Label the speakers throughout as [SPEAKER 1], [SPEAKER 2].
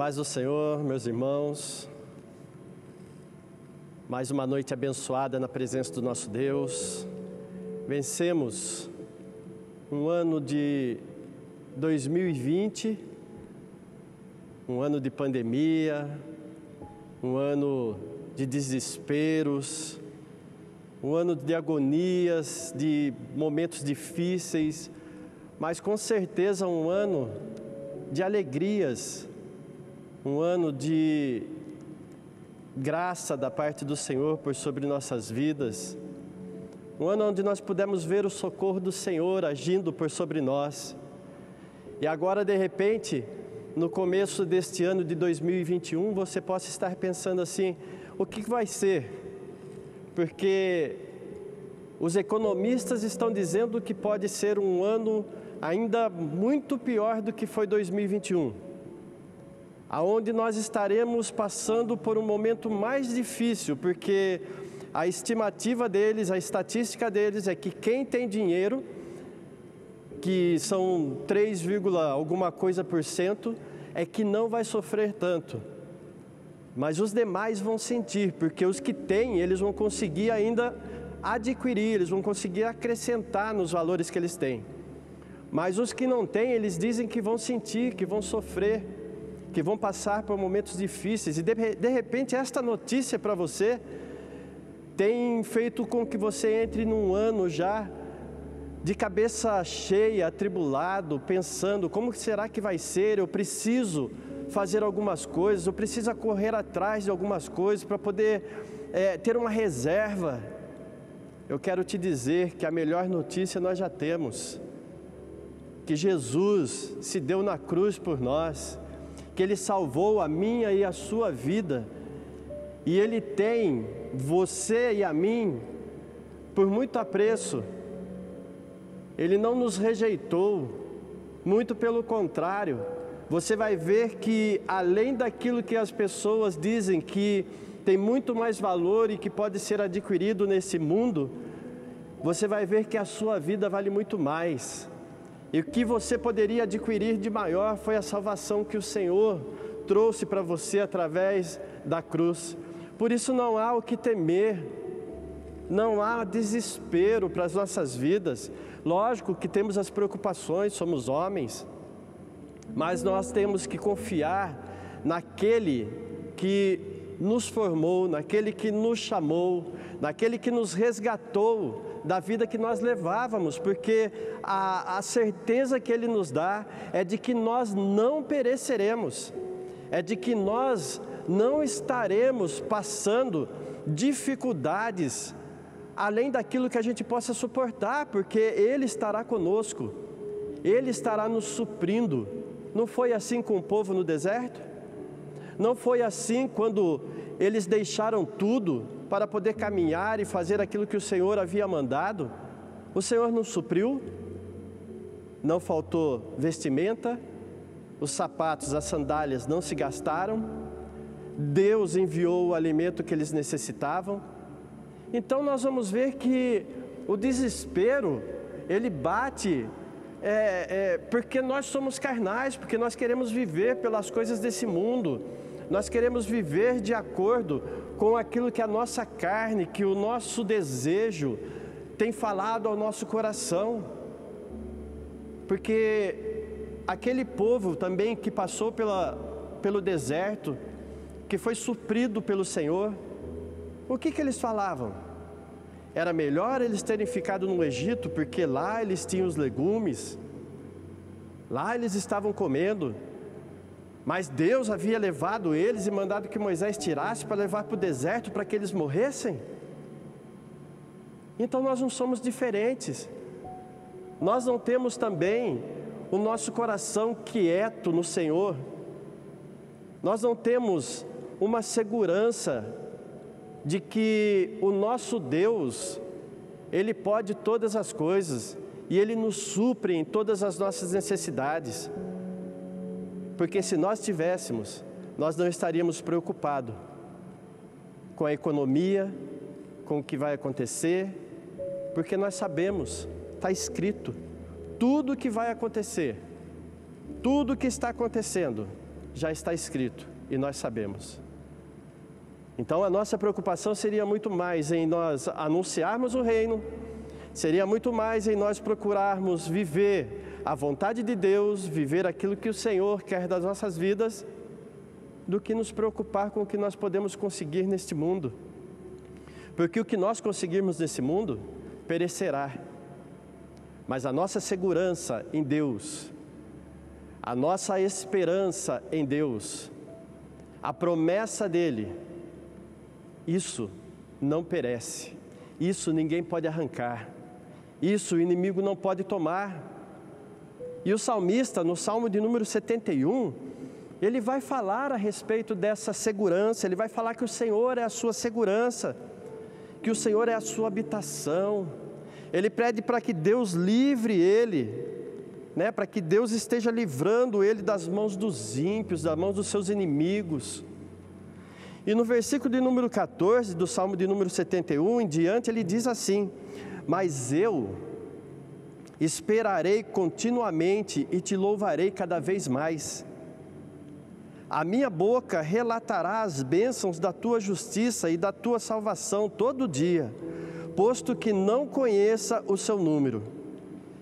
[SPEAKER 1] paz do Senhor, meus irmãos. Mais uma noite abençoada na presença do nosso Deus. Vencemos um ano de 2020, um ano de pandemia, um ano de desesperos, um ano de agonias, de momentos difíceis, mas com certeza um ano de alegrias, um ano de graça da parte do Senhor por sobre nossas vidas, um ano onde nós pudemos ver o socorro do Senhor agindo por sobre nós. E agora, de repente, no começo deste ano de 2021, você possa estar pensando assim: o que vai ser? Porque os economistas estão dizendo que pode ser um ano ainda muito pior do que foi 2021. Aonde nós estaremos passando por um momento mais difícil, porque a estimativa deles, a estatística deles é que quem tem dinheiro, que são 3, alguma coisa por cento, é que não vai sofrer tanto. Mas os demais vão sentir, porque os que têm, eles vão conseguir ainda adquirir, eles vão conseguir acrescentar nos valores que eles têm. Mas os que não têm, eles dizem que vão sentir, que vão sofrer, que vão passar por momentos difíceis. E de repente esta notícia para você tem feito com que você entre num ano já de cabeça cheia, atribulado, pensando: como será que vai ser? Eu preciso fazer algumas coisas, eu preciso correr atrás de algumas coisas para poder ter uma reserva. Eu quero te dizer que a melhor notícia nós já temos, que Jesus se deu na cruz por nós, que Ele salvou a minha e a sua vida, e Ele tem você e a mim por muito apreço. Ele não nos rejeitou, muito pelo contrário. Você vai ver que além daquilo que as pessoas dizem que tem muito mais valor e que pode ser adquirido nesse mundo, você vai ver que a sua vida vale muito mais. E o que você poderia adquirir de maior foi a salvação que o Senhor trouxe para você através da cruz. Por isso não há o que temer, não há desespero para as nossas vidas. Lógico que temos as preocupações, somos homens, mas nós temos que confiar naquele que nos formou, naquele que nos chamou, naquele que nos resgatou da vida que nós levávamos, porque a certeza que Ele nos dá é de que nós não pereceremos, é de que nós não estaremos passando dificuldades além daquilo que a gente possa suportar, porque Ele estará conosco, Ele estará nos suprindo. Não foi assim com o povo no deserto? Não foi assim quando eles deixaram tudo para poder caminhar e fazer aquilo que o Senhor havia mandado? O Senhor nos supriu, não faltou vestimenta, os sapatos, as sandálias não se gastaram, Deus enviou o alimento que eles necessitavam. Então nós vamos ver que o desespero, ele bate porque nós somos carnais, porque nós queremos viver pelas coisas desse mundo, nós queremos viver de acordo com aquilo que a nossa carne, que o nosso desejo tem falado ao nosso coração. Porque aquele povo também que passou pelo deserto, que foi suprido pelo Senhor, o que eles falavam? Era melhor eles terem ficado no Egito, porque lá eles tinham os legumes, lá eles estavam comendo, mas Deus havia levado eles e mandado que Moisés tirasse para levar para o deserto para que eles morressem. Então nós não somos diferentes, nós não temos também o nosso coração quieto no Senhor, nós não temos uma segurança de que o nosso Deus, Ele pode todas as coisas e Ele nos supre em todas as nossas necessidades. Porque se nós tivéssemos, nós não estaríamos preocupados com a economia, com o que vai acontecer, porque nós sabemos, está escrito, tudo o que vai acontecer, tudo o que está acontecendo, já está escrito e nós sabemos. Então a nossa preocupação seria muito mais em nós anunciarmos o reino, seria muito mais em nós procurarmos viver a vontade de Deus, viver aquilo que o Senhor quer das nossas vidas, do que nos preocupar com o que nós podemos conseguir neste mundo. Porque o que nós conseguirmos nesse mundo perecerá. Mas a nossa segurança em Deus, a nossa esperança em Deus, a promessa dEle, isso não perece, isso ninguém pode arrancar, isso o inimigo não pode tomar. E o salmista, no Salmo de número 71, ele vai falar a respeito dessa segurança, ele vai falar que o Senhor é a sua segurança, que o Senhor é a sua habitação. Ele pede para que Deus livre ele, para que Deus esteja livrando ele das mãos dos ímpios, das mãos dos seus inimigos. E no versículo de número 14 do Salmo de número 71 em diante, ele diz assim: mas eu esperarei continuamente e te louvarei cada vez mais. A minha boca relatará as bênçãos da tua justiça e da tua salvação todo dia, posto que não conheça o seu número.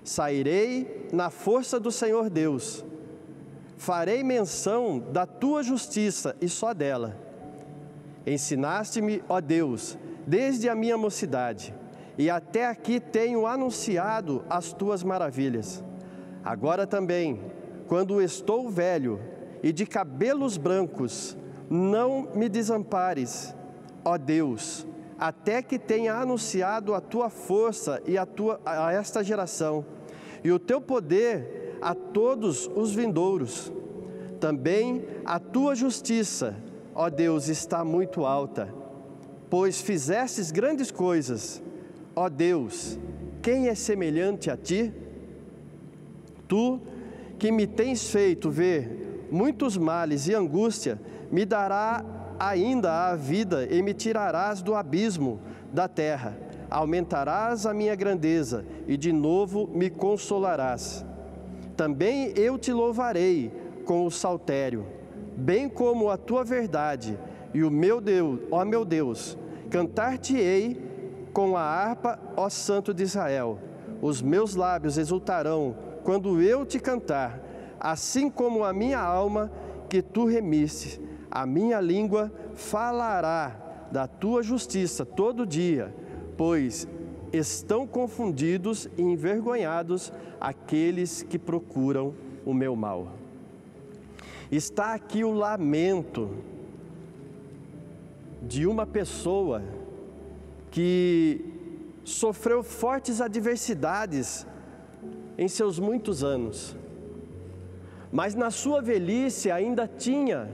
[SPEAKER 1] Sairei na força do Senhor Deus, farei menção da tua justiça e só dela. Ensinaste-me, ó Deus, desde a minha mocidade, e até aqui tenho anunciado as tuas maravilhas. Agora também, quando estou velho e de cabelos brancos, não me desampares, ó Deus, até que tenha anunciado a tua força e a esta geração, e o teu poder a todos os vindouros. Também a tua justiça, ó Deus, está muito alta, pois fizestes grandes coisas. Ó Deus, quem é semelhante a ti? Tu, que me tens feito ver muitos males e angústia, me dará ainda a vida e me tirarás do abismo da terra. Aumentarás a minha grandeza e de novo me consolarás. Também eu te louvarei com o saltério, bem como a tua verdade, e o meu Deus, ó meu Deus, cantar-te-ei com a harpa, ó Santo de Israel. Os meus lábios exultarão quando eu te cantar, assim como a minha alma que tu remiste. A minha língua falará da tua justiça todo dia, pois estão confundidos e envergonhados aqueles que procuram o meu mal. Está aqui o lamento de uma pessoa que sofreu fortes adversidades em seus muitos anos, mas na sua velhice ainda tinha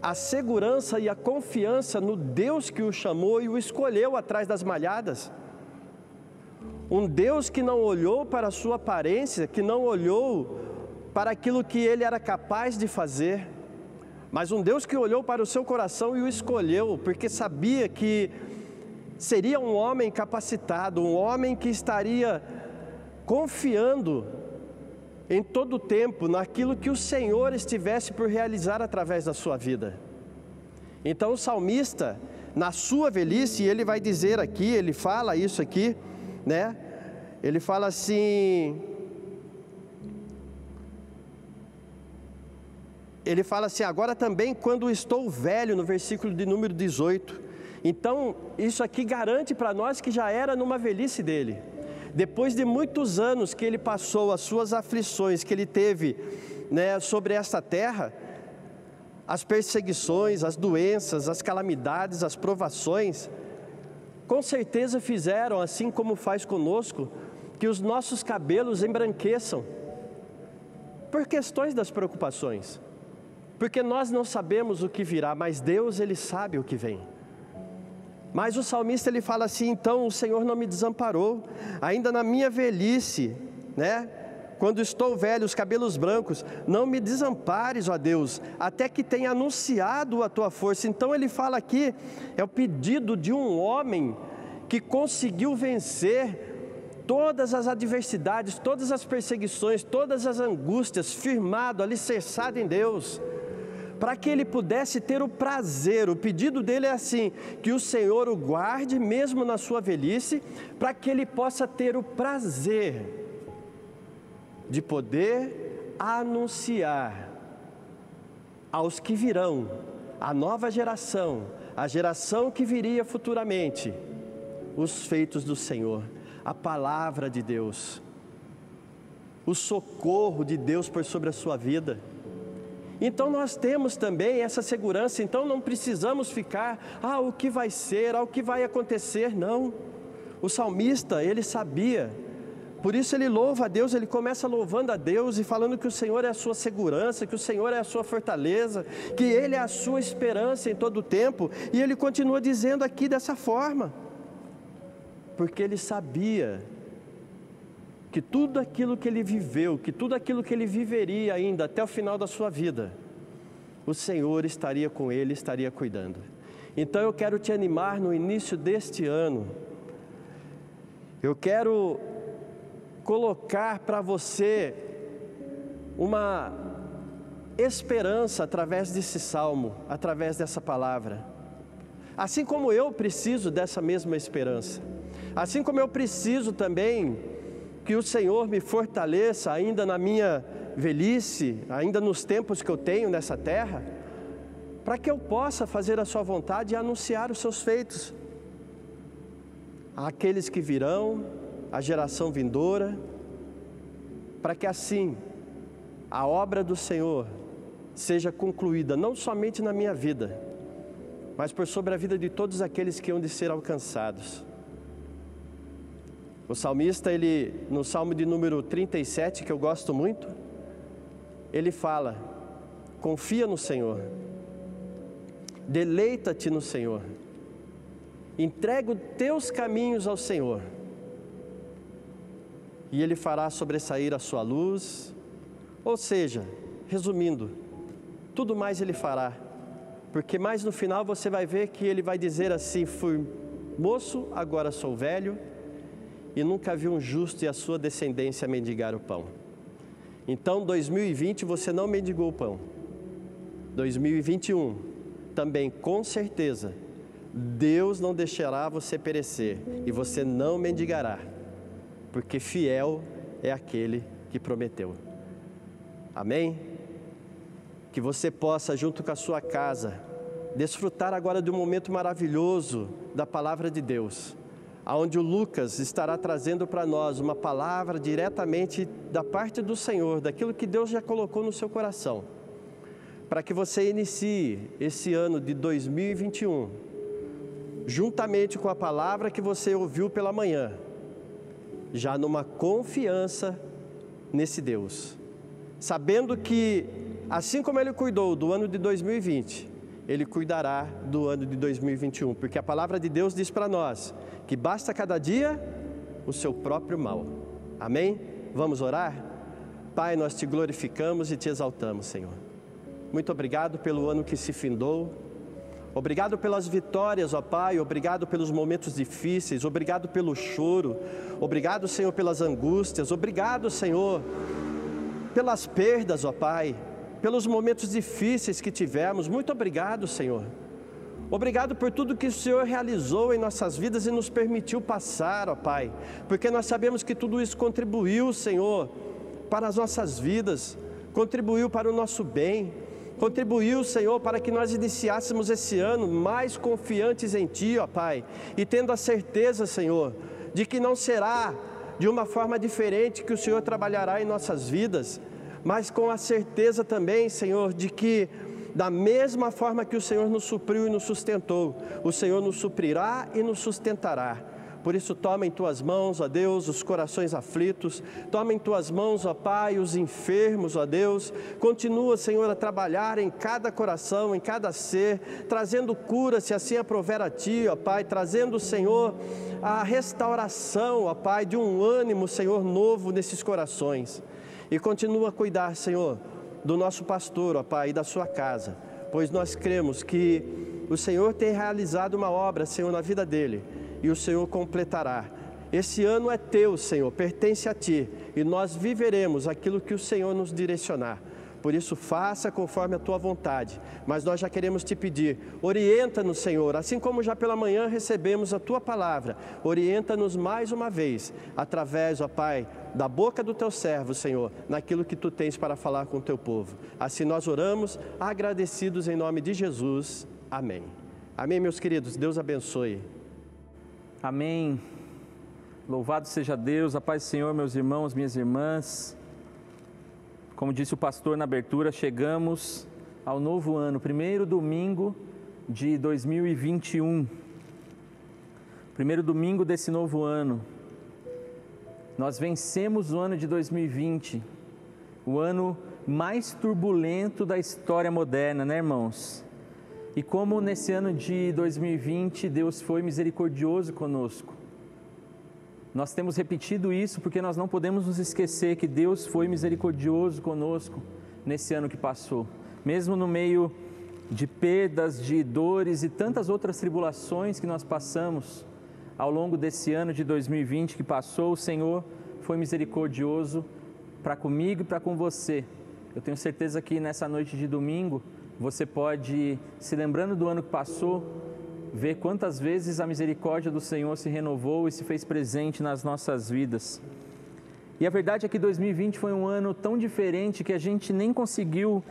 [SPEAKER 1] a segurança e a confiança no Deus que o chamou e o escolheu atrás das malhadas. Um Deus que não olhou para a sua aparência, que não olhou para aquilo que ele era capaz de fazer, mas um Deus que olhou para o seu coração e o escolheu, porque sabia que seria um homem capacitado, um homem que estaria confiando em todo o tempo naquilo que o Senhor estivesse por realizar através da sua vida. Então o salmista, na sua velhice, ele vai dizer aqui, ele fala isso aqui, ele fala assim, agora também quando estou velho, no versículo de número 18. Então, isso aqui garante para nós que já era numa velhice dele. Depois de muitos anos que ele passou, as suas aflições que ele teve sobre esta terra, as perseguições, as doenças, as calamidades, as provações, com certeza fizeram, assim como faz conosco, que os nossos cabelos embranqueçam, por questões das preocupações. Porque nós não sabemos o que virá, mas Deus, Ele sabe o que vem. Mas o salmista, ele fala assim, então o Senhor não me desamparou, ainda na minha velhice, quando estou velho, os cabelos brancos, não me desampares, ó Deus, até que tenha anunciado a tua força. Então ele fala aqui, é o pedido de um homem que conseguiu vencer todas as adversidades, todas as perseguições, todas as angústias, firmado, alicerçado em Deus. para que ele pudesse ter o prazer. O pedido dele é assim, que o Senhor o guarde mesmo na sua velhice, para que ele possa ter o prazer de poder anunciar aos que virão, a nova geração, a geração que viria futuramente, os feitos do Senhor, a palavra de Deus, o socorro de Deus por sobre a sua vida. Então nós temos também essa segurança, então não precisamos ficar, o que vai ser, o que vai acontecer, não. O salmista, ele sabia, por isso ele louva a Deus, ele começa louvando a Deus e falando que o Senhor é a sua segurança, que o Senhor é a sua fortaleza, que Ele é a sua esperança em todo o tempo, e ele continua dizendo aqui dessa forma, porque ele sabia que tudo aquilo que ele viveu, que tudo aquilo que ele viveria ainda até o final da sua vida, o Senhor estaria com ele, estaria cuidando. Então eu quero te animar no início deste ano, eu quero colocar para você uma esperança através desse salmo, através dessa palavra. Assim como eu preciso dessa mesma esperança, assim como eu preciso também que o Senhor me fortaleça ainda na minha velhice, ainda nos tempos que eu tenho nessa terra, para que eu possa fazer a sua vontade e anunciar os seus feitos àqueles que virão, à geração vindoura, para que assim a obra do Senhor seja concluída, não somente na minha vida, mas por sobre a vida de todos aqueles que hão de ser alcançados. O salmista, ele, no Salmo de número 37, que eu gosto muito, ele fala, confia no Senhor, deleita-te no Senhor, entrega os teus caminhos ao Senhor, e Ele fará sobressair a sua luz. Ou seja, resumindo, tudo mais Ele fará, porque mais no final você vai ver que Ele vai dizer assim, fui moço, agora sou velho, e nunca vi um justo e a sua descendência mendigar o pão. Então 2020 você não mendigou o pão, 2021 também com certeza Deus não deixará você perecer, e você não mendigará, porque fiel é aquele que prometeu. Amém? Que você possa, junto com a sua casa, desfrutar agora de um momento maravilhoso da palavra de Deus, onde o Lucas estará trazendo para nós uma palavra diretamente da parte do Senhor, daquilo que Deus já colocou no seu coração, para que você inicie esse ano de 2021, juntamente com a palavra que você ouviu pela manhã, já numa confiança nesse Deus, sabendo que, assim como Ele cuidou do ano de 2020, Ele cuidará do ano de 2021, porque a palavra de Deus diz para nós, que basta cada dia o seu próprio mal. Amém? Vamos orar? Pai, nós te glorificamos e te exaltamos, Senhor. Muito obrigado pelo ano que se findou. Obrigado pelas vitórias, ó Pai. Obrigado pelos momentos difíceis. Obrigado pelo choro. Obrigado, Senhor, pelas angústias. Obrigado, Senhor, pelas perdas, ó Pai. Pelos momentos difíceis que tivemos. Muito obrigado, Senhor. Obrigado por tudo que o Senhor realizou em nossas vidas e nos permitiu passar, ó Pai, porque nós sabemos que tudo isso contribuiu, Senhor, para as nossas vidas, contribuiu para o nosso bem, contribuiu, Senhor, para que nós iniciássemos esse ano mais confiantes em Ti, ó Pai, e tendo a certeza, Senhor, de que não será de uma forma diferente que o Senhor trabalhará em nossas vidas, mas com a certeza também, Senhor, de que da mesma forma que o Senhor nos supriu e nos sustentou, o Senhor nos suprirá e nos sustentará. Por isso toma em Tuas mãos, ó Deus, os corações aflitos, toma em Tuas mãos, ó Pai, os enfermos, ó Deus, continua, Senhor, a trabalhar em cada coração, em cada ser, trazendo cura, se assim aprover a Ti, ó Pai, trazendo, Senhor, a restauração, ó Pai, de um ânimo, Senhor, novo nesses corações. E continua a cuidar, Senhor, do nosso pastor, ó Pai, e da sua casa, pois nós cremos que o Senhor tem realizado uma obra, Senhor, na vida dele, e o Senhor completará. Esse ano é Teu, Senhor, pertence a Ti, e nós viveremos aquilo que o Senhor nos direcionar. Por isso, faça conforme a tua vontade. Mas nós já queremos te pedir, orienta-nos, Senhor, assim como já pela manhã recebemos a tua palavra, orienta-nos mais uma vez, através, ó Pai, da boca do teu servo, Senhor, naquilo que tu tens para falar com o teu povo. Assim nós oramos, agradecidos em nome de Jesus. Amém. Amém, meus queridos. Deus abençoe.
[SPEAKER 2] Amém. Louvado seja Deus, a paz do Senhor, meus irmãos, minhas irmãs. Como disse o pastor na abertura, chegamos ao novo ano, primeiro domingo de 2021. Primeiro domingo desse novo ano. Nós vencemos o ano de 2020, o ano mais turbulento da história moderna, né, irmãos? E como nesse ano de 2020 Deus foi misericordioso conosco. Nós temos repetido isso porque nós não podemos nos esquecer que Deus foi misericordioso conosco nesse ano que passou. Mesmo no meio de perdas, de dores e tantas outras tribulações que nós passamos ao longo desse ano de 2020 que passou, o Senhor foi misericordioso para comigo e para com você. Eu tenho certeza que nessa noite de domingo você pode, se lembrando do ano que passou, ver quantas vezes a misericórdia do Senhor se renovou e se fez presente nas nossas vidas. E a verdade é que 2020 foi um ano tão diferente que a gente nem conseguiu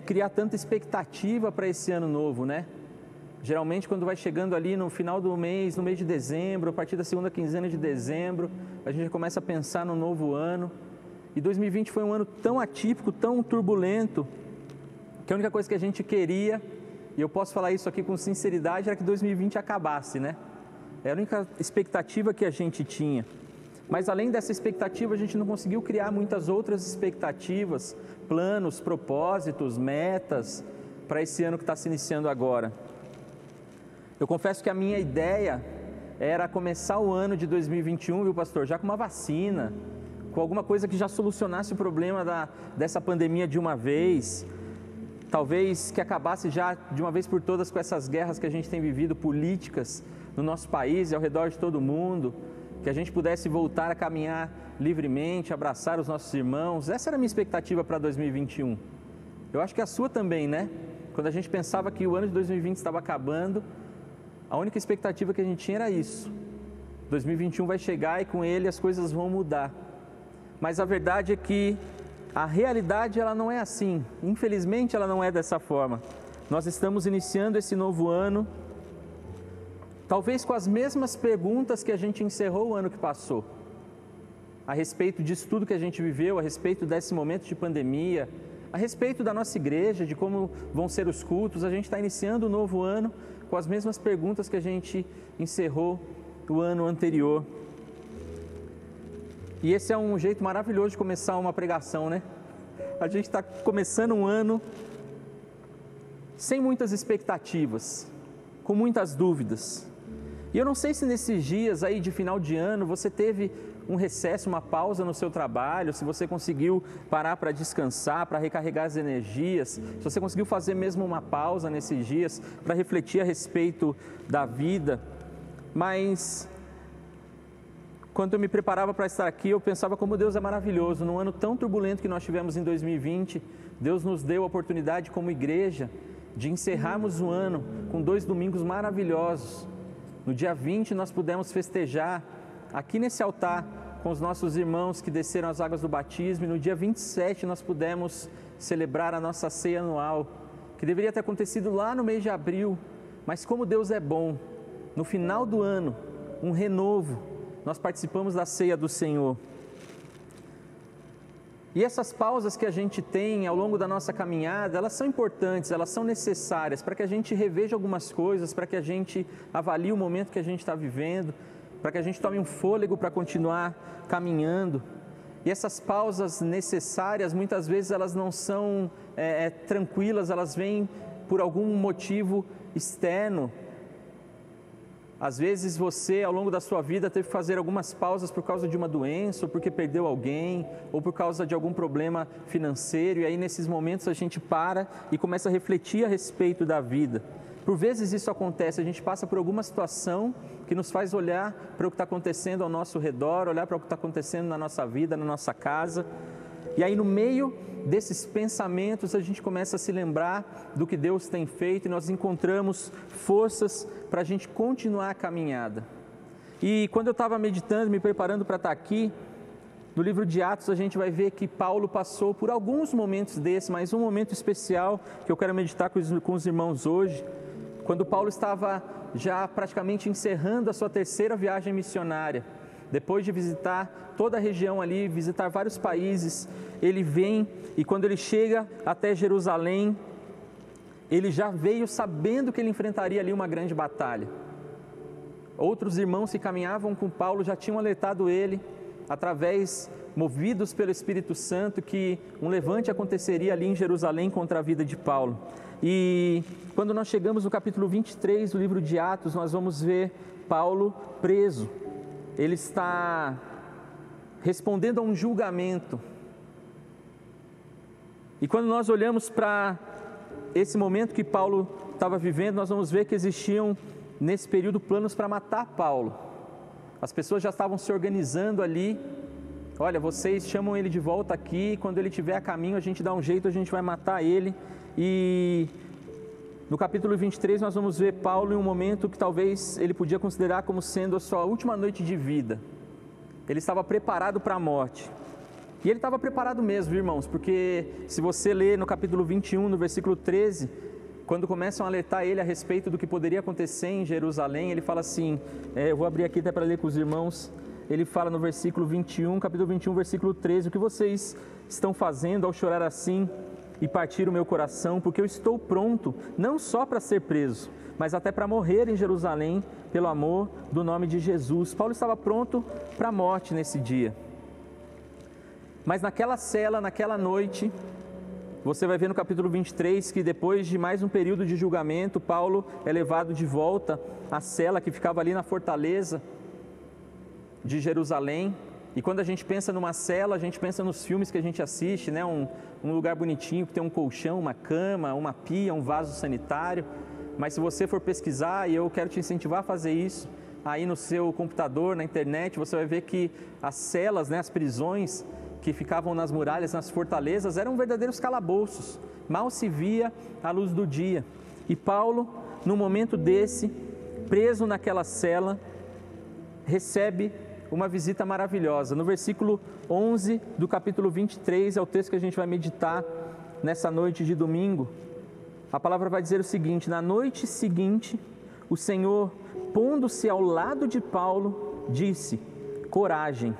[SPEAKER 2] criar tanta expectativa para esse ano novo, né? Geralmente quando vai chegando ali no final do mês, no mês de dezembro, a partir da segunda quinzena de dezembro, a gente começa a pensar no novo ano. E 2020 foi um ano tão atípico, tão turbulento, que a única coisa que a gente queria, e eu posso falar isso aqui com sinceridade, era que 2020 acabasse, né? Era a única expectativa que a gente tinha. Mas além dessa expectativa, a gente não conseguiu criar muitas outras expectativas, planos, propósitos, metas para esse ano que está se iniciando agora. Eu confesso que a minha ideia era começar o ano de 2021, viu, pastor, já com uma vacina, com alguma coisa que já solucionasse o problema dessa pandemia de uma vez. Talvez que acabasse já de uma vez por todas com essas guerras que a gente tem vivido, políticas no nosso país e ao redor de todo mundo, que a gente pudesse voltar a caminhar livremente, abraçar os nossos irmãos. Essa era a minha expectativa para 2021. Eu acho que a sua também, né? Quando a gente pensava que o ano de 2020 estava acabando, a única expectativa que a gente tinha era isso. 2021 vai chegar e com ele as coisas vão mudar. Mas a verdade é que a realidade ela não é assim, infelizmente ela não é dessa forma. Nós estamos iniciando esse novo ano, talvez com as mesmas perguntas que a gente encerrou o ano que passou, a respeito disso tudo que a gente viveu, a respeito desse momento de pandemia, a respeito da nossa igreja, de como vão ser os cultos. A gente está iniciando o novo ano com as mesmas perguntas que a gente encerrou o ano anterior. E esse é um jeito maravilhoso de começar uma pregação, né? A gente está começando um ano sem muitas expectativas, com muitas dúvidas. E eu não sei se nesses dias aí de final de ano você teve um recesso, uma pausa no seu trabalho, se você conseguiu parar para descansar, para recarregar as energias, se você conseguiu fazer mesmo uma pausa nesses dias para refletir a respeito da vida. Mas quando eu me preparava para estar aqui, eu pensava como Deus é maravilhoso. Num ano tão turbulento que nós tivemos em 2020, Deus nos deu a oportunidade como igreja de encerrarmos o ano com 2 domingos maravilhosos. No dia 20 nós pudemos festejar aqui nesse altar com os nossos irmãos que desceram as águas do batismo, e no dia 27 nós pudemos celebrar a nossa ceia anual, que deveria ter acontecido lá no mês de abril, mas como Deus é bom, no final do ano, um renovo, nós participamos da ceia do Senhor. E essas pausas que a gente tem ao longo da nossa caminhada, elas são importantes, elas são necessárias para que a gente reveja algumas coisas, para que a gente avalie o momento que a gente está vivendo, para que a gente tome um fôlego para continuar caminhando. E essas pausas necessárias, muitas vezes elas não são tranquilas, elas vêm por algum motivo externo. Às vezes você, ao longo da sua vida, teve que fazer algumas pausas por causa de uma doença, ou porque perdeu alguém, ou por causa de algum problema financeiro, e aí nesses momentos a gente para e começa a refletir a respeito da vida. Por vezes isso acontece, a gente passa por alguma situação que nos faz olhar para o que está acontecendo ao nosso redor, olhar para o que está acontecendo na nossa vida, na nossa casa, E aí no meio desses pensamentos a gente começa a se lembrar do que Deus tem feito e nós encontramos forças para a gente continuar a caminhada. E quando eu estava meditando, me preparando para estar aqui, no livro de Atos a gente vai ver que Paulo passou por alguns momentos desses, mas um momento especial que eu quero meditar com os irmãos hoje, quando Paulo estava já praticamente encerrando a sua terceira viagem missionária. Depois de visitar toda a região ali, visitar vários países, ele vem e quando ele chega até Jerusalém, ele já veio sabendo que ele enfrentaria ali uma grande batalha. Outros irmãos que caminhavam com Paulo já tinham alertado ele, movidos pelo Espírito Santo, que um levante aconteceria ali em Jerusalém contra a vida de Paulo. E quando nós chegamos no capítulo 23 do livro de Atos, nós vamos ver Paulo preso. Ele está respondendo a um julgamento. E quando nós olhamos para esse momento que Paulo estava vivendo, nós vamos ver que existiam, nesse período, planos para matar Paulo. As pessoas já estavam se organizando ali. Olha, vocês chamam ele de volta aqui, quando ele estiver a caminho a gente dá um jeito, a gente vai matar ele. E no capítulo 23 nós vamos ver Paulo em um momento que talvez ele podia considerar como sendo a sua última noite de vida. Ele estava preparado para a morte. E ele estava preparado mesmo, irmãos, porque se você ler no capítulo 21, no versículo 13, quando começam a alertar ele a respeito do que poderia acontecer em Jerusalém, ele fala assim, eu vou abrir aqui até para ler com os irmãos, ele fala no versículo 21, capítulo 21, versículo 13, o que vocês estão fazendo ao chorar assim e partir o meu coração, porque eu estou pronto, não só para ser preso, mas até para morrer em Jerusalém, pelo amor do nome de Jesus. Paulo estava pronto para a morte nesse dia. Mas naquela cela, naquela noite, você vai ver no capítulo 23 que depois de mais um período de julgamento, Paulo é levado de volta à cela que ficava ali na fortaleza de Jerusalém. E quando a gente pensa numa cela, a gente pensa nos filmes que a gente assiste, né? Um lugar bonitinho que tem um colchão, uma cama, uma pia, um vaso sanitário. Mas se você for pesquisar, e eu quero te incentivar a fazer isso, aí no seu computador, na internet, você vai ver que as celas, né, as prisões que ficavam nas muralhas, nas fortalezas, eram verdadeiros calabouços, mal se via a luz do dia. E Paulo, num momento desse, preso naquela cela, recebe uma visita maravilhosa. No versículo 11 do capítulo 23, é o texto que a gente vai meditar nessa noite de domingo. A palavra vai dizer o seguinte: na noite seguinte, o Senhor, pondo-se ao lado de Paulo, disse: coragem,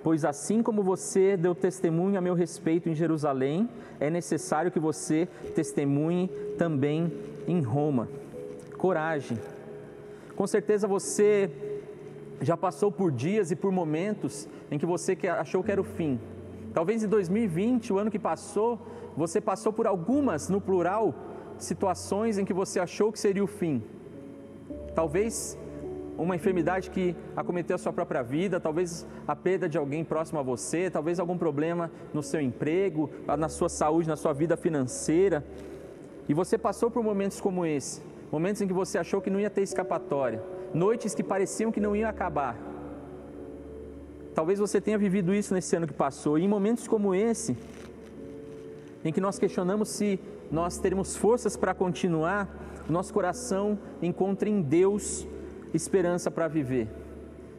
[SPEAKER 2] pois assim como você deu testemunho a meu respeito em Jerusalém, é necessário que você testemunhe também em Roma. Coragem. Com certeza você já passou por dias e por momentos em que você achou que era o fim. Talvez em 2020, o ano que passou, você passou por algumas, no plural, situações em que você achou que seria o fim. Talvez uma enfermidade que acometeu a sua própria vida, talvez a perda de alguém próximo a você, talvez algum problema no seu emprego, na sua saúde, na sua vida financeira. E você passou por momentos como esse, momentos em que você achou que não ia ter escapatória, noites que pareciam que não iam acabar. Talvez você tenha vivido isso nesse ano que passou, e em momentos como esse, em que nós questionamos se nós teremos forças para continuar, o nosso coração encontra em Deus esperança para viver.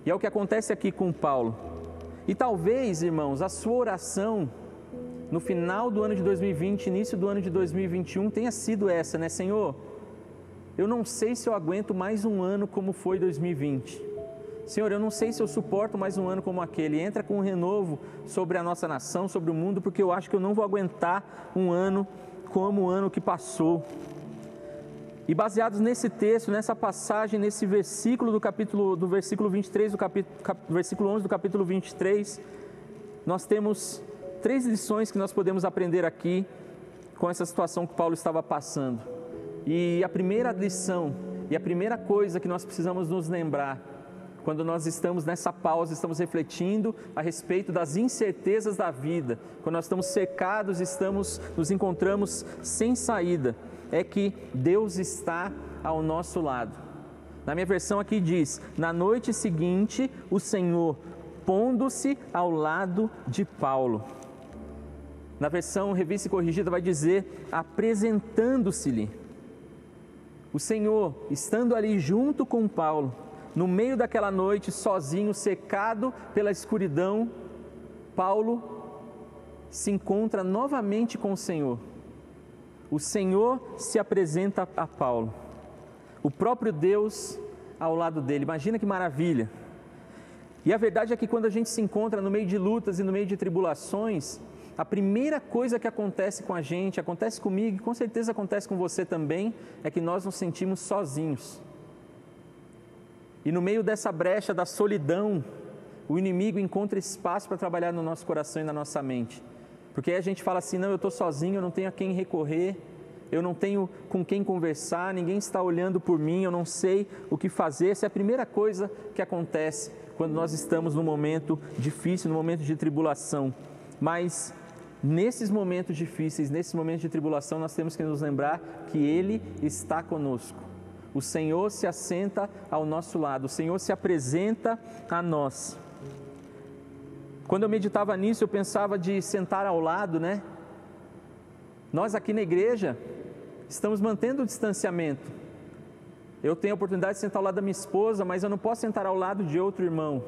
[SPEAKER 2] E é o que acontece aqui com Paulo. E talvez, irmãos, a sua oração no final do ano de 2020, início do ano de 2021, tenha sido essa, né? Senhor, eu não sei se eu aguento mais um ano como foi 2020. Senhor, eu não sei se eu suporto mais um ano como aquele. Entra com um renovo sobre a nossa nação, sobre o mundo, porque eu acho que eu não vou aguentar um ano como o ano que passou. E baseados nesse texto, nessa passagem, nesse versículo do versículo 23, versículo 11 do capítulo 23, nós temos 3 lições que nós podemos aprender aqui com essa situação que Paulo estava passando. E a primeira lição, e a primeira coisa que nós precisamos nos lembrar, quando nós estamos nessa pausa, estamos refletindo a respeito das incertezas da vida, quando nós estamos cercados, nos encontramos sem saída, é que Deus está ao nosso lado. Na minha versão aqui diz: na noite seguinte, o Senhor pondo-se ao lado de Paulo. Na versão Revista e Corrigida vai dizer, apresentando-se-lhe. O Senhor, estando ali junto com Paulo, no meio daquela noite, sozinho, cercado pela escuridão, Paulo se encontra novamente com o Senhor. O Senhor se apresenta a Paulo. O próprio Deus ao lado dele. Imagina que maravilha. E a verdade é que quando a gente se encontra no meio de lutas e no meio de tribulações, a primeira coisa que acontece com a gente, acontece comigo e com certeza acontece com você também, é que nós nos sentimos sozinhos. E no meio dessa brecha da solidão, o inimigo encontra espaço para trabalhar no nosso coração e na nossa mente. Porque aí a gente fala assim, não, eu estou sozinho, eu não tenho a quem recorrer, eu não tenho com quem conversar, ninguém está olhando por mim, eu não sei o que fazer. Essa é a primeira coisa que acontece quando nós estamos num momento difícil, num momento de tribulação. Mas nesses momentos difíceis, nesses momentos de tribulação, nós temos que nos lembrar que Ele está conosco. O Senhor se assenta ao nosso lado, o Senhor se apresenta a nós. Quando eu meditava nisso, eu pensava de sentar ao lado, né? Nós aqui na igreja estamos mantendo o distanciamento. Eu tenho a oportunidade de sentar ao lado da minha esposa, mas eu não posso sentar ao lado de outro irmão.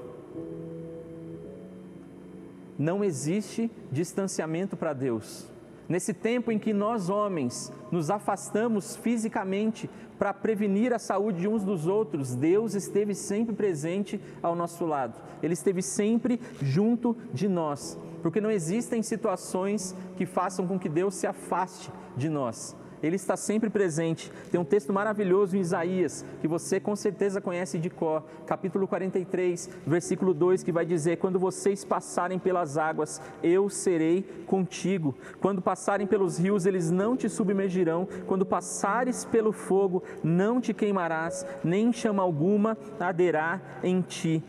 [SPEAKER 2] Não existe distanciamento para Deus. Nesse tempo em que nós homens nos afastamos fisicamente para prevenir a saúde de uns dos outros, Deus esteve sempre presente ao nosso lado. Ele esteve sempre junto de nós, porque não existem situações que façam com que Deus se afaste de nós. Ele está sempre presente. Tem um texto maravilhoso em Isaías, que você com certeza conhece de cor, capítulo 43, versículo 2, que vai dizer, quando vocês passarem pelas águas, eu serei contigo. Quando passarem pelos rios, eles não te submergirão. Quando passares pelo fogo, não te queimarás, nem chama alguma arderá em ti.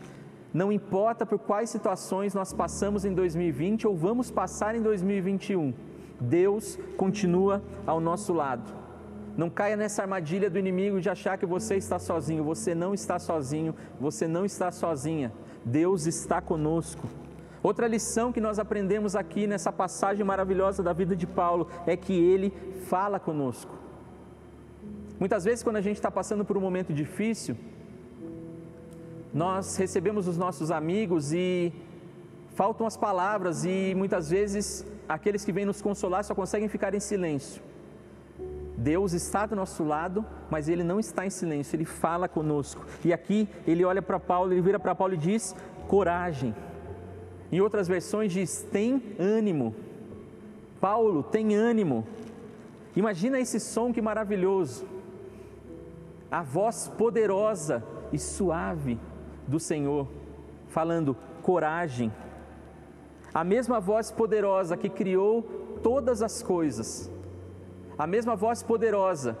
[SPEAKER 2] Não importa por quais situações nós passamos em 2020 ou vamos passar em 2021, Deus continua ao nosso lado. Não caia nessa armadilha do inimigo de achar que você está sozinho. Você não está sozinho, você não está sozinha. Deus está conosco. Outra lição que nós aprendemos aqui nessa passagem maravilhosa da vida de Paulo é que Ele fala conosco. Muitas vezes quando a gente está passando por um momento difícil, nós recebemos os nossos amigos e faltam as palavras e muitas vezes aqueles que vêm nos consolar só conseguem ficar em silêncio. Deus está do nosso lado, mas Ele não está em silêncio, Ele fala conosco. E aqui Ele olha para Paulo, Ele vira para Paulo e diz, coragem. Em outras versões diz, tem ânimo. Paulo, tem ânimo. Imagina esse som que maravilhoso. A voz poderosa e suave do Senhor, falando, coragem. A mesma voz poderosa que criou todas as coisas, a mesma voz poderosa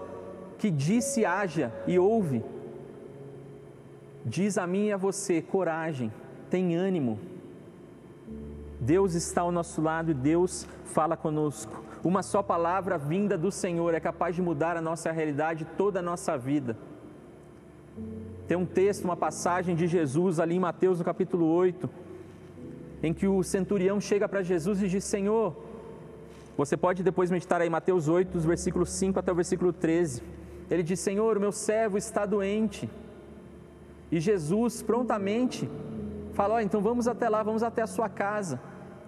[SPEAKER 2] que disse haja e ouve, diz a mim e a você, coragem, tem ânimo. Deus está ao nosso lado e Deus fala conosco. Uma só palavra vinda do Senhor é capaz de mudar a nossa realidade, toda a nossa vida. Tem um texto, uma passagem de Jesus ali em Mateus no capítulo 8, em que o centurião chega para Jesus e diz, Senhor, você pode depois meditar aí Mateus 8, dos versículos 5 até o versículo 13, ele diz, Senhor, o meu servo está doente, e Jesus prontamente fala, então vamos até lá, vamos até a sua casa,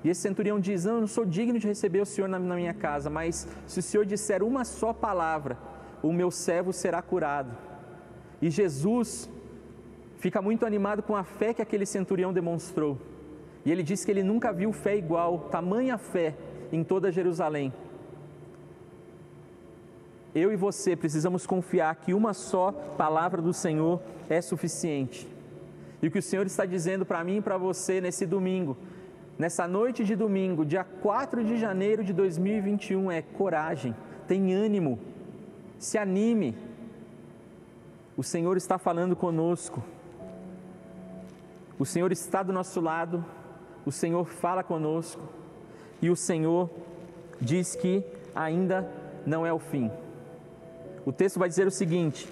[SPEAKER 2] e esse centurião diz, não, eu não sou digno de receber o Senhor na minha casa, mas se o Senhor disser uma só palavra, o meu servo será curado. E Jesus fica muito animado com a fé que aquele centurião demonstrou. E ele diz que ele nunca viu fé igual, tamanha fé em toda Jerusalém. Eu e você precisamos confiar que uma só palavra do Senhor é suficiente. E o que o Senhor está dizendo para mim e para você nesse domingo, nessa noite de domingo, dia 4 de janeiro de 2021, é coragem, tem ânimo, se anime. O Senhor está falando conosco. O Senhor está do nosso lado. O Senhor fala conosco e o Senhor diz que ainda não é o fim. O texto vai dizer o seguinte,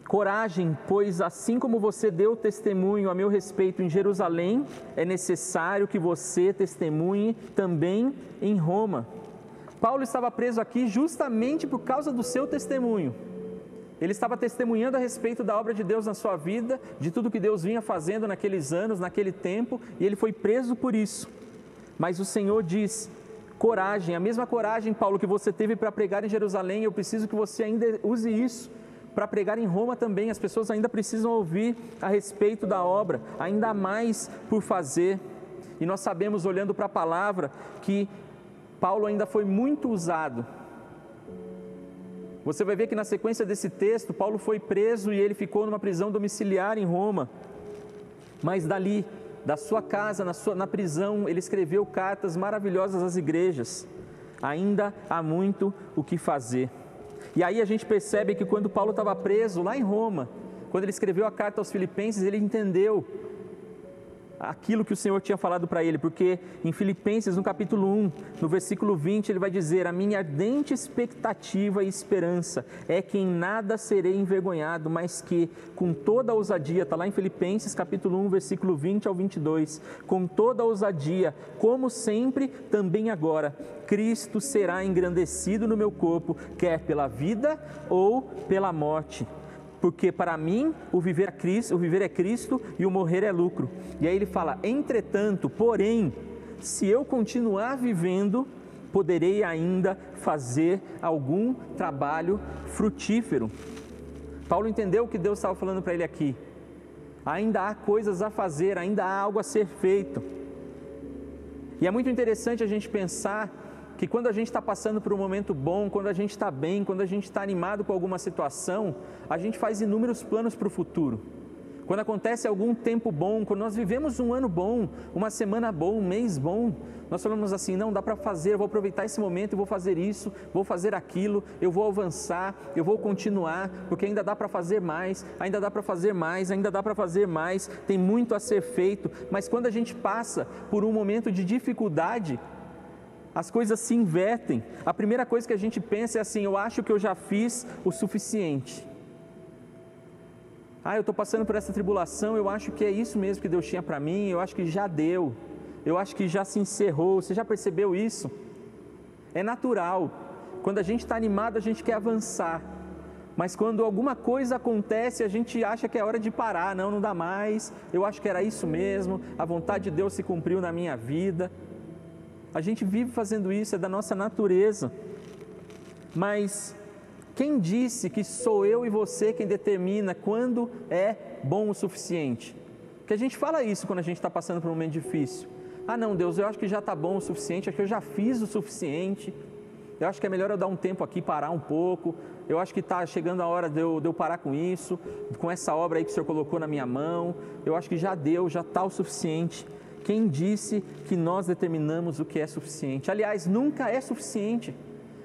[SPEAKER 2] Coragem, pois assim como você deu testemunho a meu respeito em Jerusalém, é necessário que você testemunhe também em Roma. Paulo estava preso aqui justamente por causa do seu testemunho. Ele estava testemunhando a respeito da obra de Deus na sua vida, de tudo que Deus vinha fazendo naqueles anos, naquele tempo, e ele foi preso por isso. Mas o Senhor diz: coragem, a mesma coragem, Paulo, que você teve para pregar em Jerusalém, eu preciso que você ainda use isso para pregar em Roma também. As pessoas ainda precisam ouvir a respeito da obra, ainda mais por fazer. E nós sabemos, olhando para a palavra, que Paulo ainda foi muito usado. Você vai ver que na sequência desse texto, Paulo foi preso e ele ficou numa prisão domiciliar em Roma. Mas dali, da sua casa, na prisão, ele escreveu cartas maravilhosas às igrejas. Ainda há muito o que fazer. E aí a gente percebe que quando Paulo estava preso lá em Roma, quando ele escreveu a carta aos Filipenses, ele entendeu aquilo que o Senhor tinha falado para ele, porque em Filipenses, no capítulo 1, no versículo 20, ele vai dizer: a minha ardente expectativa e esperança é que em nada serei envergonhado, mas que com toda a ousadia, está lá em Filipenses capítulo 1, versículo 20 ao 22, com toda a ousadia, como sempre, também agora, Cristo será engrandecido no meu corpo, quer pela vida ou pela morte. Porque para mim o viver é Cristo e o morrer é lucro. E aí ele fala: entretanto, porém, se eu continuar vivendo, poderei ainda fazer algum trabalho frutífero. Paulo entendeu o que Deus estava falando para ele aqui. Ainda há coisas a fazer, ainda há algo a ser feito. E é muito interessante a gente pensar que quando a gente está passando por um momento bom, quando a gente está bem, quando a gente está animado com alguma situação, a gente faz inúmeros planos para o futuro. Quando acontece algum tempo bom, quando nós vivemos um ano bom, uma semana bom, um mês bom, nós falamos assim: não, dá para fazer, eu vou aproveitar esse momento e vou fazer isso, vou fazer aquilo, eu vou avançar, eu vou continuar, porque ainda dá para fazer mais, ainda dá para fazer mais, ainda dá para fazer mais, tem muito a ser feito. Mas quando a gente passa por um momento de dificuldade, as coisas se invertem. A primeira coisa que a gente pensa é assim: eu acho que eu já fiz o suficiente. Eu estou passando por essa tribulação, eu acho que é isso mesmo que Deus tinha para mim, eu acho que já deu, eu acho que já se encerrou. Você já percebeu isso? É natural. Quando a gente está animado, a gente quer avançar. Mas quando alguma coisa acontece, a gente acha que é hora de parar. Não dá mais, eu acho que era isso mesmo, a vontade de Deus se cumpriu na minha vida. A gente vive fazendo isso, é da nossa natureza. Mas quem disse que sou eu e você quem determina quando é bom o suficiente? Porque a gente fala isso quando a gente está passando por um momento difícil. Não, Deus, eu acho que já está bom o suficiente, acho que eu já fiz o suficiente. Eu acho que é melhor eu dar um tempo aqui, parar um pouco. Eu acho que está chegando a hora de eu parar com isso, com essa obra aí que o Senhor colocou na minha mão. Eu acho que já deu, já está o suficiente. Quem disse que nós determinamos o que é suficiente? Aliás, nunca é suficiente.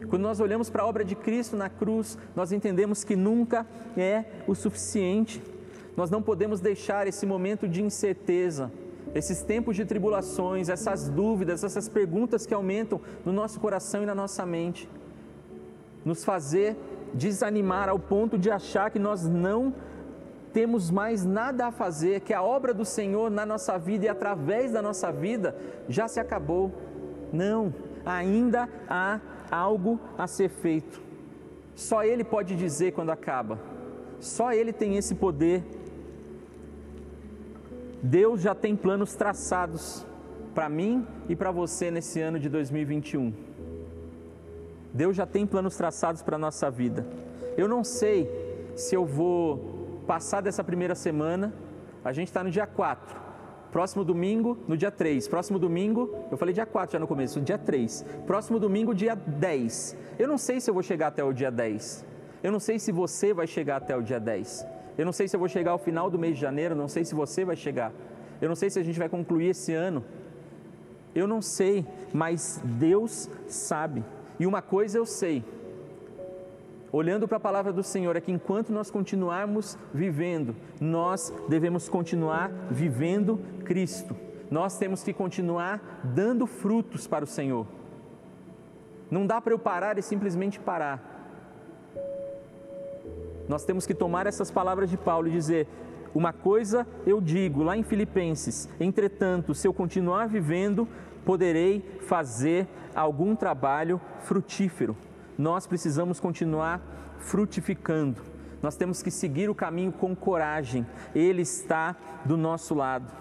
[SPEAKER 2] Quando nós olhamos para a obra de Cristo na cruz, nós entendemos que nunca é o suficiente. Nós não podemos deixar esse momento de incerteza, esses tempos de tribulações, essas dúvidas, essas perguntas que aumentam no nosso coração e na nossa mente, nos fazer desanimar ao ponto de achar que nós não temos mais nada a fazer, que a obra do Senhor na nossa vida e através da nossa vida já se acabou. Não, ainda há algo a ser feito. Só Ele pode dizer quando acaba. Só Ele tem esse poder. Deus já tem planos traçados para mim e para você nesse ano de 2021. Deus já tem planos traçados para a nossa vida. Eu não sei se eu vou passar dessa primeira semana. A gente está no dia 4, próximo domingo no dia 3, próximo domingo, eu falei dia 4 já no começo, dia 3, próximo domingo dia 10, eu não sei se eu vou chegar até o dia 10, eu não sei se você vai chegar até o dia 10, eu não sei se eu vou chegar ao final do mês de janeiro, não sei se você vai chegar, eu não sei se a gente vai concluir esse ano, eu não sei, mas Deus sabe. E uma coisa eu sei, olhando para a palavra do Senhor, é que enquanto nós continuarmos vivendo, nós devemos continuar vivendo Cristo. Nós temos que continuar dando frutos para o Senhor. Não dá para eu parar e simplesmente parar. Nós temos que tomar essas palavras de Paulo e dizer: uma coisa eu digo, lá em Filipenses, entretanto, se eu continuar vivendo, poderei fazer algum trabalho frutífero. Nós precisamos continuar frutificando. Nós temos que seguir o caminho com coragem. Ele está do nosso lado.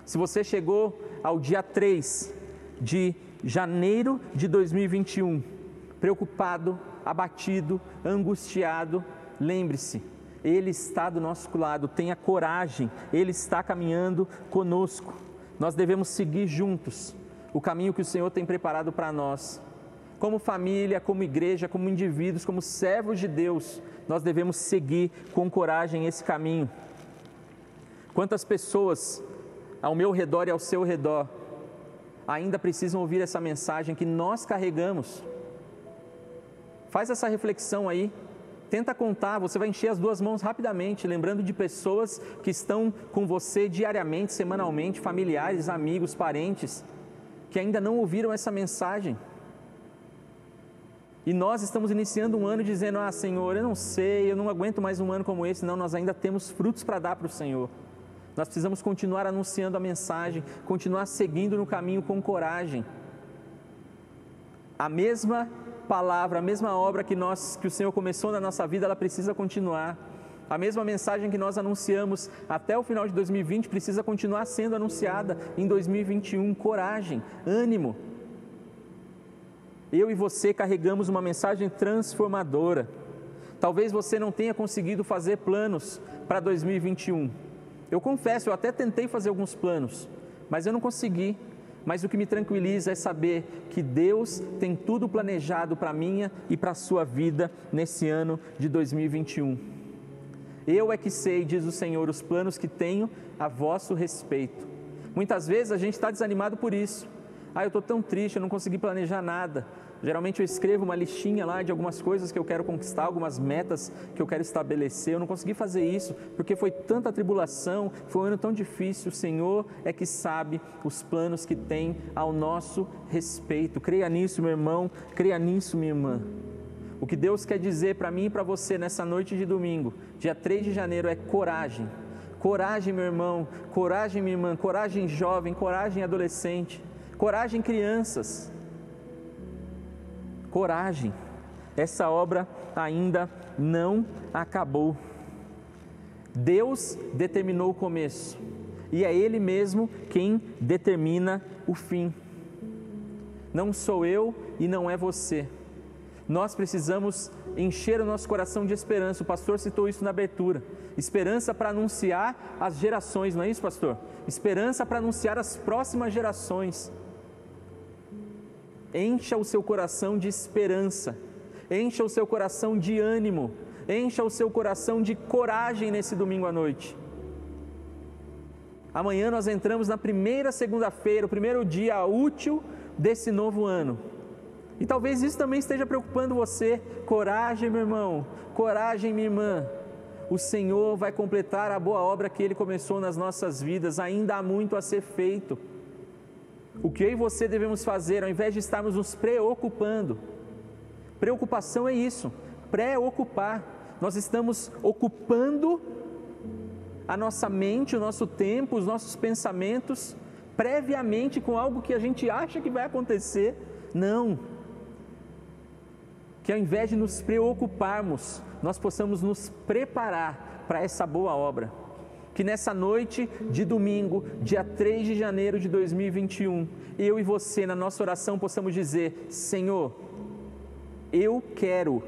[SPEAKER 2] Se você chegou ao dia 3 de janeiro de 2021, preocupado, abatido, angustiado, lembre-se, Ele está do nosso lado, tenha coragem, Ele está caminhando conosco. Nós devemos seguir juntos o caminho que o Senhor tem preparado para nós. Como família, como igreja, como indivíduos, como servos de Deus, nós devemos seguir com coragem esse caminho. Quantas pessoas ao meu redor e ao seu redor ainda precisam ouvir essa mensagem que nós carregamos? Faz essa reflexão aí, tenta contar, você vai encher as duas mãos rapidamente, lembrando de pessoas que estão com você diariamente, semanalmente, familiares, amigos, parentes, que ainda não ouviram essa mensagem. E nós estamos iniciando um ano dizendo: ah, Senhor, eu não sei, eu não aguento mais um ano como esse. Não, nós ainda temos frutos para dar para o Senhor. Nós precisamos continuar anunciando a mensagem, continuar seguindo no caminho com coragem. A mesma palavra, a mesma obra que o Senhor começou na nossa vida, ela precisa continuar. A mesma mensagem que nós anunciamos até o final de 2020 precisa continuar sendo anunciada em 2021. Coragem, ânimo. Eu e você carregamos uma mensagem transformadora. Talvez você não tenha conseguido fazer planos para 2021. Eu confesso, eu até tentei fazer alguns planos, mas eu não consegui. Mas o que me tranquiliza é saber que Deus tem tudo planejado para a minha e para a sua vida nesse ano de 2021. Eu é que sei, diz o Senhor, os planos que tenho a vosso respeito. Muitas vezes a gente está desanimado por isso. Ah, eu estou tão triste, eu não consegui planejar nada. Geralmente eu escrevo uma listinha lá de algumas coisas que eu quero conquistar, algumas metas que eu quero estabelecer. Eu não consegui fazer isso porque foi tanta tribulação, foi um ano tão difícil. O Senhor é que sabe os planos que tem ao nosso respeito. Creia nisso, meu irmão, creia nisso, minha irmã. O que Deus quer dizer para mim e para você nessa noite de domingo, dia 3 de janeiro, é coragem. Coragem, meu irmão, coragem, minha irmã, coragem jovem, coragem adolescente, coragem crianças. Coragem, essa obra ainda não acabou. Deus determinou o começo e é Ele mesmo quem determina o fim. Não sou eu e não é você. Nós precisamos encher o nosso coração de esperança. O pastor citou isso na abertura. Esperança para anunciar as gerações, não é isso, pastor? Esperança para anunciar as próximas gerações. Encha o seu coração de esperança, encha o seu coração de ânimo, encha o seu coração de coragem nesse domingo à noite. Amanhã nós entramos na primeira segunda-feira, o primeiro dia útil desse novo ano. E talvez isso também esteja preocupando você. Coragem, meu irmão, coragem, minha irmã. O Senhor vai completar a boa obra que Ele começou nas nossas vidas, ainda há muito a ser feito. O que eu e você devemos fazer, ao invés de estarmos nos preocupando? Preocupação é isso, preocupar. Nós estamos ocupando a nossa mente, o nosso tempo, os nossos pensamentos, previamente com algo que a gente acha que vai acontecer. Não. Que ao invés de nos preocuparmos, nós possamos nos preparar para essa boa obra. Que nessa noite de domingo, dia 3 de janeiro de 2021, eu e você, na nossa oração, possamos dizer: Senhor, eu quero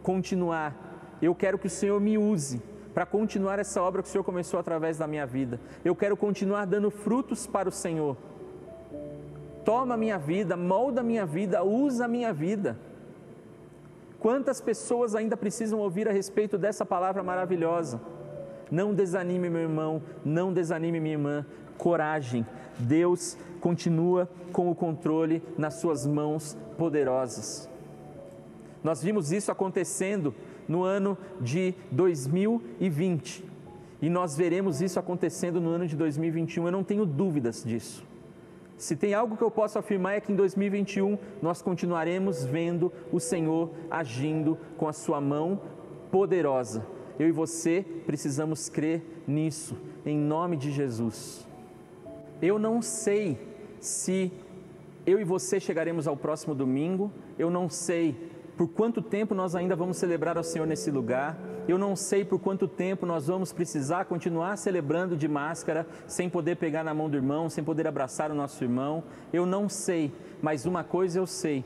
[SPEAKER 2] continuar, eu quero que o Senhor me use para continuar essa obra que o Senhor começou através da minha vida. Eu quero continuar dando frutos para o Senhor. Toma a minha vida, molda a minha vida, usa a minha vida. Quantas pessoas ainda precisam ouvir a respeito dessa palavra maravilhosa? Não desanime, meu irmão, não desanime, minha irmã. Coragem, Deus continua com o controle nas suas mãos poderosas. Nós vimos isso acontecendo no ano de 2020 e nós veremos isso acontecendo no ano de 2021, eu não tenho dúvidas disso. Se tem algo que eu posso afirmar é que em 2021 nós continuaremos vendo o Senhor agindo com a sua mão poderosa. Eu e você precisamos crer nisso, em nome de Jesus. Eu não sei se eu e você chegaremos ao próximo domingo, eu não sei por quanto tempo nós ainda vamos celebrar ao Senhor nesse lugar, eu não sei por quanto tempo nós vamos precisar continuar celebrando de máscara, sem poder pegar na mão do irmão, sem poder abraçar o nosso irmão, eu não sei, mas uma coisa eu sei: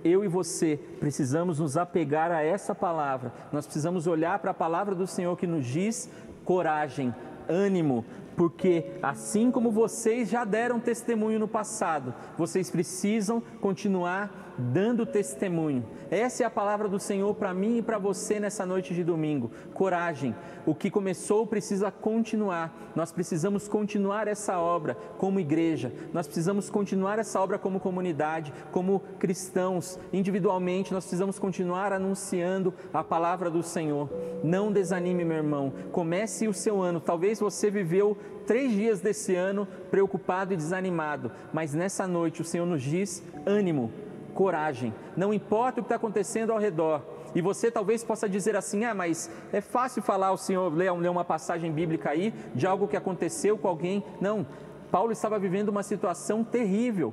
[SPEAKER 2] eu e você precisamos nos apegar a essa palavra, nós precisamos olhar para a palavra do Senhor que nos diz coragem, ânimo, porque assim como vocês já deram testemunho no passado, vocês precisam continuar dando testemunho. Essa é a palavra do Senhor para mim e para você nessa noite de domingo. Coragem, o que começou precisa continuar, nós precisamos continuar essa obra como igreja, nós precisamos continuar essa obra como comunidade, como cristãos, individualmente, nós precisamos continuar anunciando a palavra do Senhor. Não desanime, meu irmão, comece o seu ano. Talvez você viveu 3 dias desse ano preocupado e desanimado, mas nessa noite o Senhor nos diz ânimo, coragem, não importa o que está acontecendo ao redor. E você talvez possa dizer assim: mas é fácil falar, o Senhor ler uma passagem bíblica aí de algo que aconteceu com alguém. Não, Paulo estava vivendo uma situação terrível,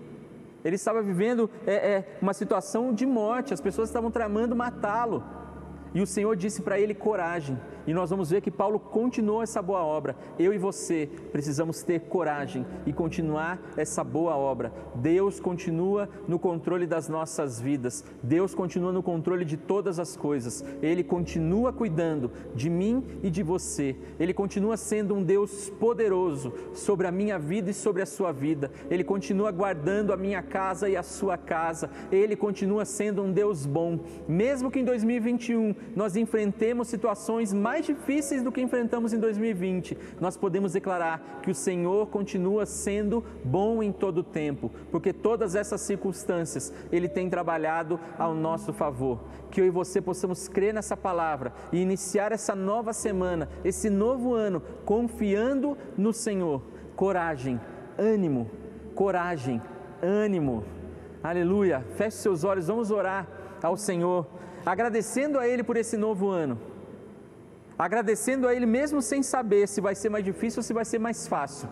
[SPEAKER 2] ele estava vivendo uma situação de morte, as pessoas estavam tramando matá-lo. E o Senhor disse para ele coragem, e nós vamos ver que Paulo continuou essa boa obra. Eu e você precisamos ter coragem e continuar essa boa obra. Deus continua no controle das nossas vidas, Deus continua no controle de todas as coisas, Ele continua cuidando de mim e de você, Ele continua sendo um Deus poderoso sobre a minha vida e sobre a sua vida, Ele continua guardando a minha casa e a sua casa, Ele continua sendo um Deus bom, mesmo que em 2021 nós enfrentemos situações mais difíceis do que enfrentamos em 2020, nós podemos declarar que o Senhor continua sendo bom em todo o tempo, porque todas essas circunstâncias Ele tem trabalhado ao nosso favor. Que eu e você possamos crer nessa palavra e iniciar essa nova semana, esse novo ano, confiando no Senhor. Coragem, ânimo, coragem, ânimo. Aleluia. Feche seus olhos, vamos orar ao Senhor, agradecendo a Ele por esse novo ano, agradecendo a Ele mesmo sem saber se vai ser mais difícil ou se vai ser mais fácil.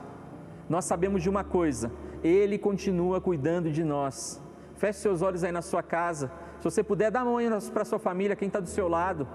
[SPEAKER 2] Nós sabemos de uma coisa: Ele continua cuidando de nós. Feche seus olhos aí na sua casa, se você puder, dá a mão aí para a sua família, quem está do seu lado.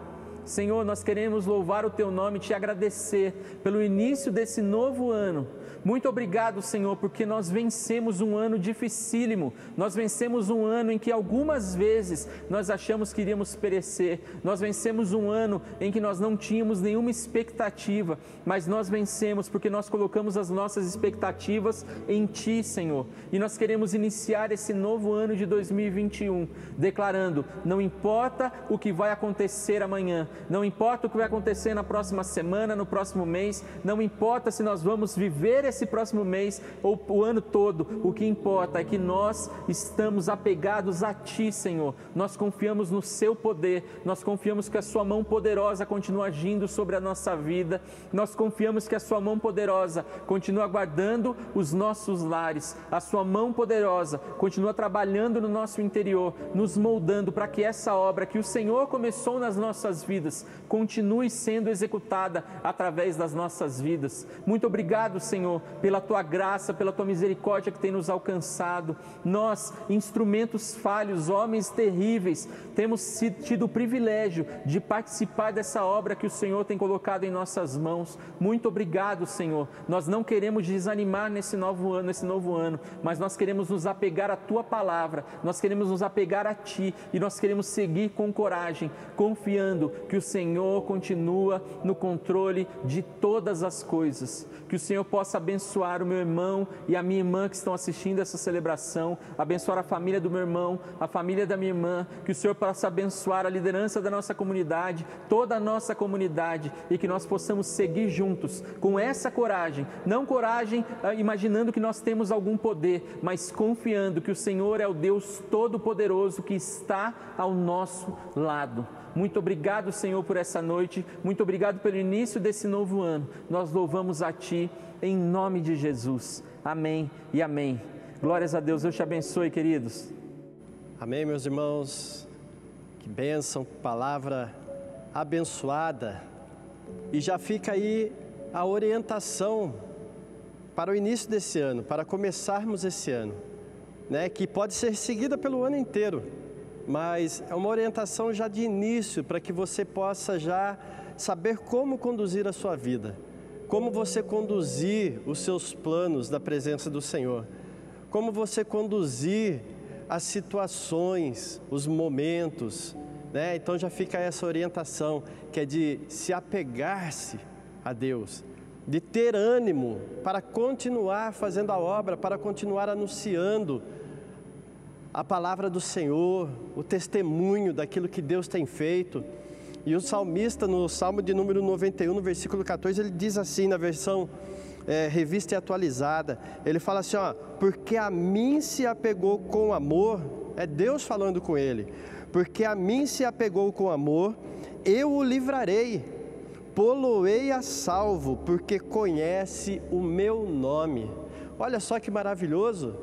[SPEAKER 2] Senhor, nós queremos louvar o Teu nome e Te agradecer pelo início desse novo ano. Muito obrigado, Senhor, porque nós vencemos um ano dificílimo, nós vencemos um ano em que algumas vezes nós achamos que iríamos perecer, nós vencemos um ano em que nós não tínhamos nenhuma expectativa, mas nós vencemos porque nós colocamos as nossas expectativas em Ti, Senhor, e nós queremos iniciar esse novo ano de 2021, declarando: não importa o que vai acontecer amanhã, não importa o que vai acontecer na próxima semana, no próximo mês, não importa se nós vamos viver esse próximo mês ou o ano todo, o que importa é que nós estamos apegados a Ti, Senhor. Nós confiamos no Seu poder, nós confiamos que a Sua mão poderosa continua agindo sobre a nossa vida, nós confiamos que a Sua mão poderosa continua guardando os nossos lares, a Sua mão poderosa continua trabalhando no nosso interior, nos moldando para que essa obra que o Senhor começou nas nossas vidas continue sendo executada através das nossas vidas. Muito obrigado, Senhor, pela Tua graça, pela Tua misericórdia que tem nos alcançado. Nós, instrumentos falhos, homens terríveis, temos tido o privilégio de participar dessa obra que o Senhor tem colocado em nossas mãos. Muito obrigado, Senhor. Nós não queremos desanimar nesse novo ano, mas nós queremos nos apegar à Tua palavra, nós queremos nos apegar a Ti e nós queremos seguir com coragem, confiando que o Senhor continua no controle de todas as coisas. Que o Senhor possa abençoar o meu irmão e a minha irmã que estão assistindo essa celebração, abençoar a família do meu irmão, a família da minha irmã, que o Senhor possa abençoar a liderança da nossa comunidade, toda a nossa comunidade, e que nós possamos seguir juntos com essa coragem, não coragem imaginando que nós temos algum poder, mas confiando que o Senhor é o Deus Todo-Poderoso que está ao nosso lado. Muito obrigado, Senhor, por essa noite, muito obrigado pelo início desse novo ano. Nós louvamos a Ti em nome de Jesus. Amém e amém. Glórias a Deus. Deus te abençoe, queridos.
[SPEAKER 1] Amém, meus irmãos. Que bênção, palavra abençoada. E já fica aí a orientação para o início desse ano, para começarmos esse ano, né? Que pode ser seguida pelo ano inteiro, mas é uma orientação já de início para que você possa já saber como conduzir a sua vida, como você conduzir os seus planos na presença do Senhor, como você conduzir as situações, os momentos, né? Então já fica essa orientação, que é de se apegar-se a Deus, de ter ânimo para continuar fazendo a obra, para continuar anunciando a palavra do Senhor, o testemunho daquilo que Deus tem feito. E o salmista, no Salmo de número 91, no versículo 14, ele diz assim, na versão revista e atualizada, ele fala assim, ó: porque a mim se apegou com amor, é Deus falando com ele, porque a mim se apegou com amor, eu o livrarei, pô-lo-ei a salvo, porque conhece o meu nome. Olha só que maravilhoso,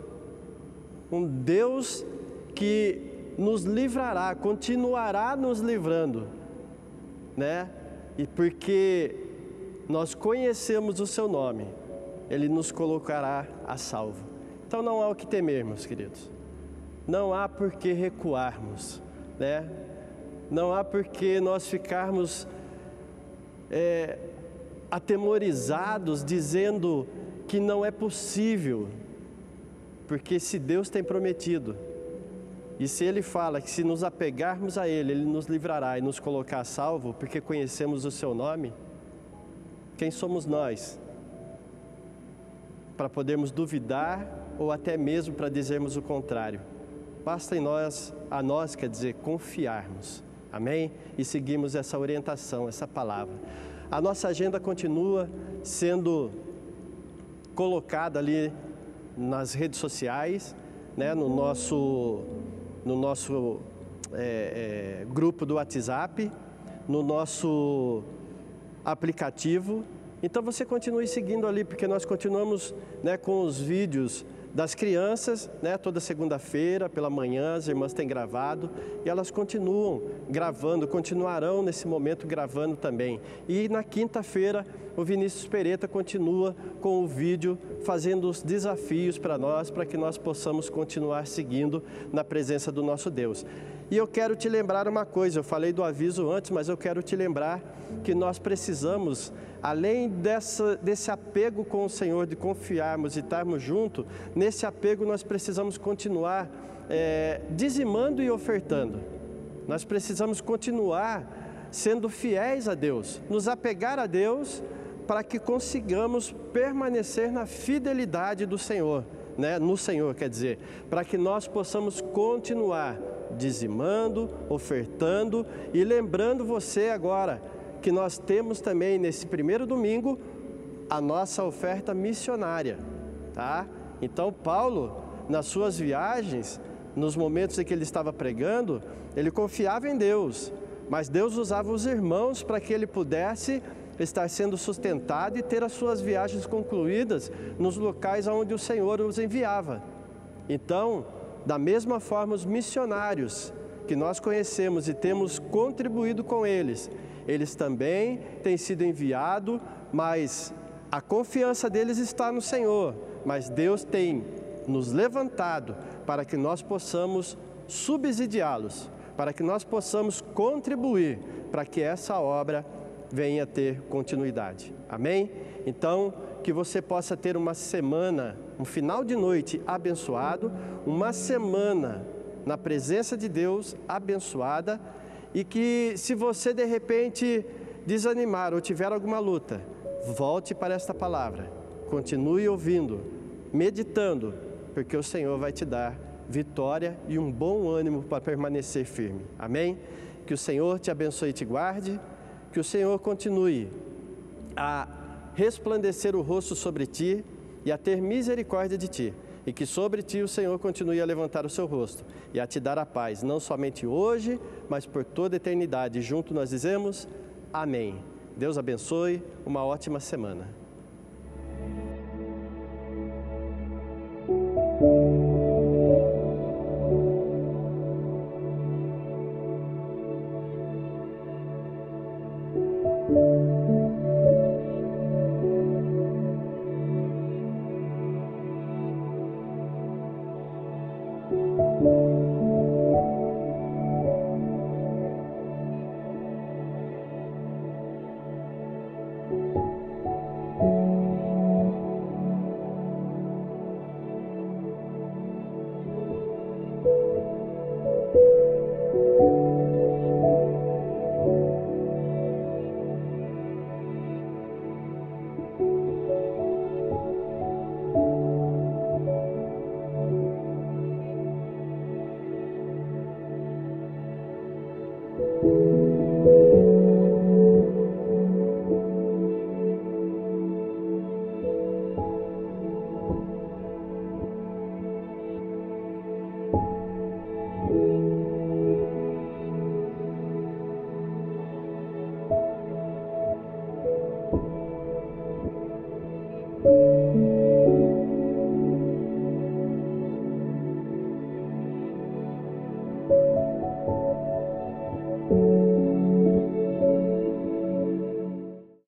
[SPEAKER 1] um Deus que nos livrará, continuará nos livrando, né? E porque nós conhecemos o seu nome, Ele nos colocará a salvo. Então não há o que temer, meus queridos. Não há por que recuarmos, né? Não há por que nós ficarmos atemorizados, dizendo que não é possível. Porque se Deus tem prometido, e se Ele fala que se nos apegarmos a Ele, Ele nos livrará e nos colocar a salvo, porque conhecemos o seu nome, quem somos nós para podermos duvidar ou até mesmo para dizermos o contrário? Basta a nós, quer dizer, confiarmos, amém? E seguimos essa orientação, essa palavra. A nossa agenda continua sendo colocada ali nas redes sociais, né? no nosso grupo do WhatsApp, no nosso aplicativo. Então você continue seguindo ali, porque nós continuamos, né, com os vídeos das crianças, né, toda segunda-feira pela manhã as irmãs têm gravado e elas continuam gravando, continuarão nesse momento gravando também. E na quinta-feira o Vinícius Pereta continua com o vídeo fazendo os desafios para nós, para que nós possamos continuar seguindo na presença do nosso Deus. E eu quero te lembrar uma coisa, eu falei do aviso antes, mas eu quero te lembrar que nós precisamos, além desse apego com o Senhor, de confiarmos e estarmos juntos, nesse apego nós precisamos continuar dizimando e ofertando. Nós precisamos continuar sendo fiéis a Deus, nos apegar a Deus para que consigamos permanecer na fidelidade do Senhor, né? No Senhor, quer dizer, para que nós possamos continuar dizimando, ofertando e lembrando você agora que nós temos também nesse primeiro domingo a nossa oferta missionária, tá? Então Paulo, nas suas viagens, nos momentos em que ele estava pregando, ele confiava em Deus, mas Deus usava os irmãos para que ele pudesse estar sendo sustentado e ter as suas viagens concluídas nos locais onde o Senhor os enviava. Então, da mesma forma, os missionários que nós conhecemos e temos contribuído com eles, eles também têm sido enviados, mas a confiança deles está no Senhor, mas Deus tem nos levantado para que nós possamos subsidiá-los, para que nós possamos contribuir para que essa obra venha ter continuidade. Amém? Então, que você possa ter uma semana, um final de noite abençoado, uma semana na presença de Deus abençoada, e que se você de repente desanimar ou tiver alguma luta, volte para esta palavra, continue ouvindo, meditando, porque o Senhor vai te dar vitória e um bom ânimo para permanecer firme. Amém? Que o Senhor te abençoe e te guarde, que o Senhor continue a resplandecer o rosto sobre ti e a ter misericórdia de ti, e que sobre ti o Senhor continue a levantar o seu rosto e a te dar a paz, não somente hoje, mas por toda a eternidade. Junto nós dizemos amém. Deus abençoe, uma ótima semana.